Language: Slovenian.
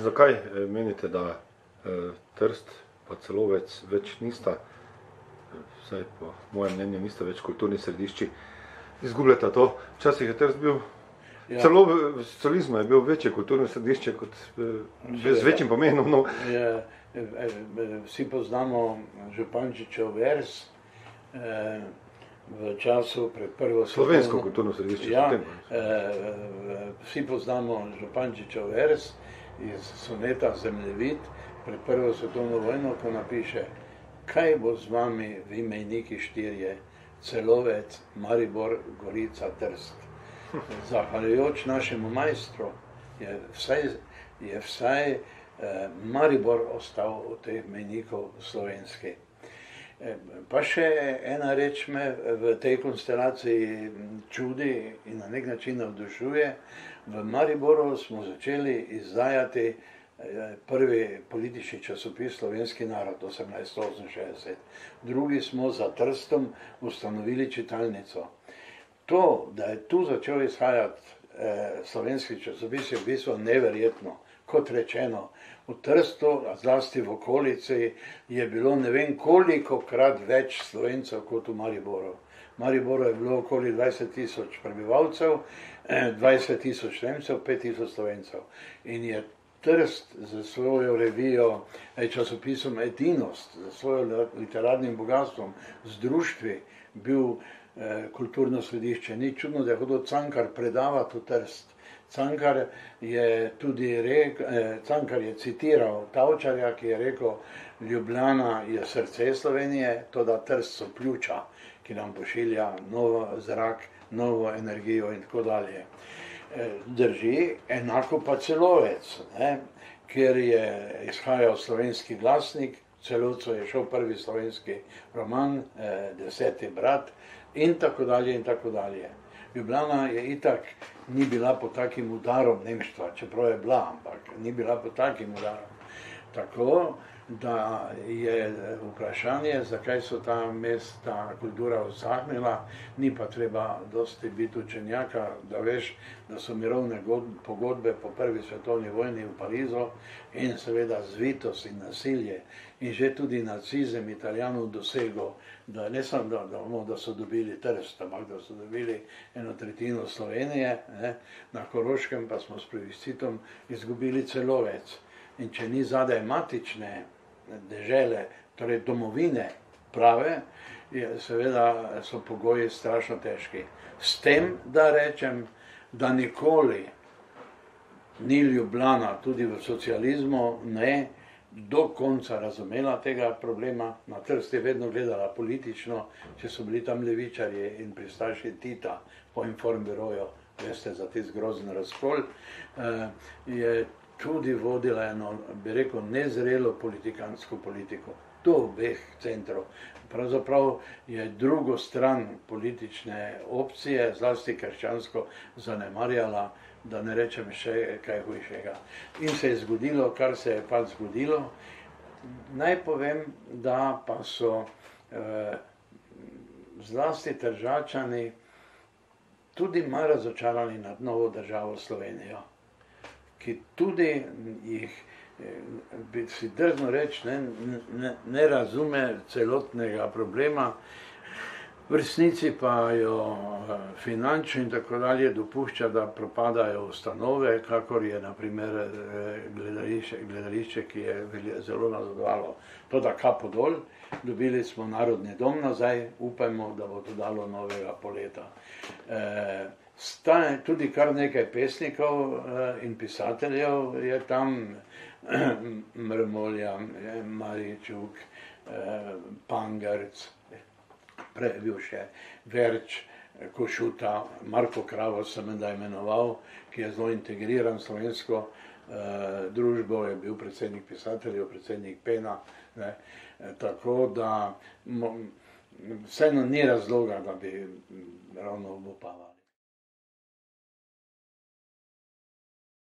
zakaj menite, da Trst pa Celovec več nista, vsaj po mojem mnenju, nista več kulturni središči? Izgubljata to. Včasih je Trst bil, celo v socializmu je bil večje kulturno središče kot z večjim pomenom. No. Vsi poznamo Župančičev vers v času pred prvo slovensko kulturno središče. Ja, vsi poznamo Župančičev vers iz soneta Zemljevid pred prvo svetovno vojno, ko napiše: kaj bo z vami vi mejniki štirje, Celovec, Maribor, Gorica, Trst. Zahvaljujoč našemu majstru je vsaj Maribor ostal od teh mejnikov slovenski. Pa še ena reč me v tej konstelaciji čudi in na nek način navdušuje. V Mariboru smo začeli izdajati prvi politični časopis Slovenski narod 1868. Drugi smo za Trstom ustanovili čitalnico. To, da je tu začel izhajati slovenski časopis, je v bistvu neverjetno. Kot rečeno, v Trstu, zlasti v okolici, je bilo ne vem kolikokrat več Slovencev kot v Mariboru. V Mariboru je bilo okoli 20.000 prebivalcev, 20.000 Nemcev, 5.000 Slovencev. In je Trst za svojo revijo, časopisom Edinost, za svojim literarnim bogatstvom, z društvi bil kulturno središče. Ni čudno, da je hodil Cankar predavati v Trst. Cankar je citiral Tavčarja, ki je rekel: Ljubljana je srce Slovenije, toda Trst so pljuča, ki nam pošilja nov zrak, novo energijo in tako dalje. Drži, enako pa Celovec, kjer je izhajal Slovenski glasnik, Celovcu je šel prvi slovenski roman, Deseti brat, in tako dalje in tako dalje. Ljubljana je itak ni bila pod takim udarom nemštva, čeprav je bila, ampak ni bila pod takim udarom. Tako da je vprašanje, zakaj so ta mesta kultura usahnila, ni pa treba dosti biti učenjaka, da veš, da so mirovne pogodbe po prvi svetovni vojni v Parizu in seveda zvitost in nasilje in že tudi nacizem Italijanov dosegel, da ne samo, da so dobili Trst, ampak da so dobili 1/3 Slovenije, na Koroškem pa smo s plebiscitom izgubili Celovec. In če ni zadaj matične dežele, torej domovine prave, seveda so pogoji strašno težki. S tem, da rečem, da nikoli ni Ljubljana, tudi v socializmu, ne do konca razumela tega problema. Na Trst je vedno gledala politično, če so bili tam levičarji in pristaši Tita po Informbiroju, veste, za tisti grozen razkol, je tudi vodila eno, bi rekel, nezrelo politikansko politiko do obeh centrov. Pravzaprav je drugo stran politične opcije, zlasti krščansko, zanemarjala, da ne rečem še kaj hujšega. In se je zgodilo, kar se je pač zgodilo. Naj povem, da pa so zlasti Tržačani tudi malo razočarani nad novo državo Slovenijo, ki tudi jih, bi si drzno reči, ne razume celotnega problema, v resnici pa jo finančno in tako dalje dopušča, da propadajo ustanove, kakor je na primer gledališče, ki je zelo nazadovalo. Toda kapo dol, dobili smo Narodni dom nazaj, upajmo, da bo to dalo novega poleta. Stane tudi kar nekaj pesnikov in pisateljev je tam, Mrmolja, Maričuk, Pangerc, bil še Verč, Košuta, Marko Kravo sem menda imenoval, ki je zelo integriran slovensko družbo, je bil predsednik pisateljev, predsednik Pena, tako da vseeno ni razloga, da bi ravno obupavali.